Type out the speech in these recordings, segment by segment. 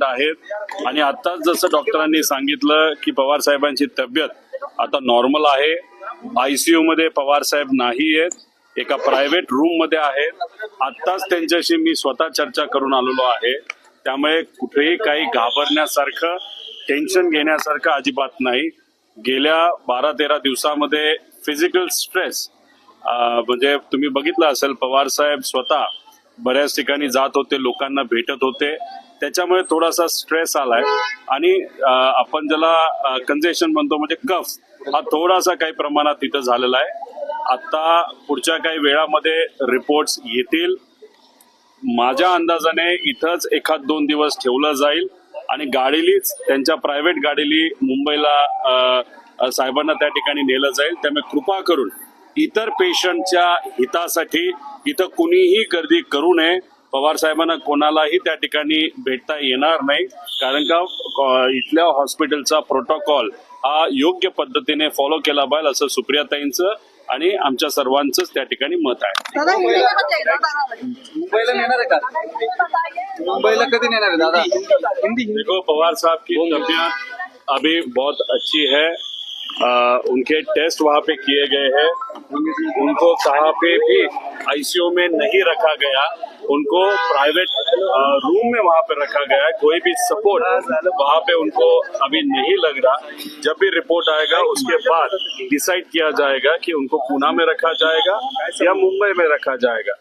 आहेत आणि आताच जसं डॉक्टरांनी सांगितलं की पवार साहेबांची तब्येत आता नॉर्मल आहे. आयसीयू मध्ये पवार साहेब नाही आहेत, एका प्रायव्हेट रूम मध्ये आहेत. आताच त्यांच्याशी मी स्वतः चर्चा करून आलेलो आहे. त्यामुळे कुठेही काही घाबरण्यासारखं, टेन्शन घेण्यासारखं अजिबात नाही. गेल्या 12-13 दिवसामध्ये फिजिकल स्ट्रेस म्हणजे तुम्ही बघितलं असेल, पवार साहेब स्वतः बऱ्याच ठिकाणी जात होते, लोकांना भेटत होते. त्याच्यामुळे थोडासा स्ट्रेस आलाय आणि आपण ज्याला कंजेशन म्हणतो म्हणजे कफ, हा थोडासा काही प्रमाणात तिथं झालेला आहे. आता पुढच्या काही वेळामध्ये रिपोर्ट्स येतील. माझ्या अंदाजाने इथंच 1-2 दिवस ठेवलं जाईल आणि गाडीलीच, त्यांच्या प्रायव्हेट गाडीली मुंबईला साहेबांना त्या ठिकाणी नेलं जाईल. त्यामुळे कृपा करून इतर पेशंटच्या हितासाठी इथं कुणीही गर्दी करू नये. पवार साहेबांना कोणालाही त्या ठिकाणी भेटता येणार नाही, कारण का इथल्या हॉस्पिटलचा प्रोटोकॉल हा योग्य पद्धतीने फॉलो केला पाहिजे असं सुप्रियाताईंचं आणि आमच्या सर्वांचंच त्या ठिकाणी मत आहे. मुंबईला नेणार आहे का? मुंबईला कधी नेणार आहे दादा? देखो, पवार साहब की तबीयत अभी बहुत अच्छी है. उनके टेस्ट वहाँ पे किए गए हैं. उनको कहाँ पे भी आईसीयू में नहीं रखा गया, उनको प्राइवेट रूम में वहाँ पे रखा गया है. कोई भी सपोर्ट वहाँ पे उनको अभी नहीं लग रहा. जब भी रिपोर्ट आएगा उसके बाद डिसाइड किया जाएगा कि उनको पूना में रखा जाएगा या मुंबई में रखा जाएगा.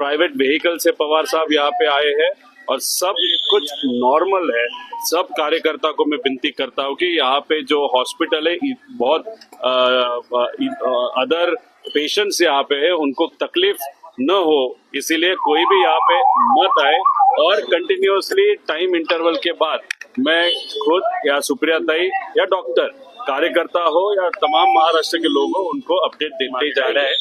प्राइवेट व्हीकल से पवार साहब यहाँ पे आए हैं और सब कुछ नॉर्मल है. सब कार्यकर्ता को मैं विनती करता हूँ कि यहाँ पे जो हॉस्पिटल है, बहुत अदर पेशेंट्स यहाँ पे है, उनको तकलीफ न हो, इसीलिए कोई भी यहाँ पे मत आए. और कंटिन्यूअसली टाइम इंटरवल के बाद मैं खुद या सुप्रियाताई या डॉक्टर, कार्यकर्ता हो या तमाम महाराष्ट्र के लोग हो, उनको अपडेट देते ही जा रहे हैं.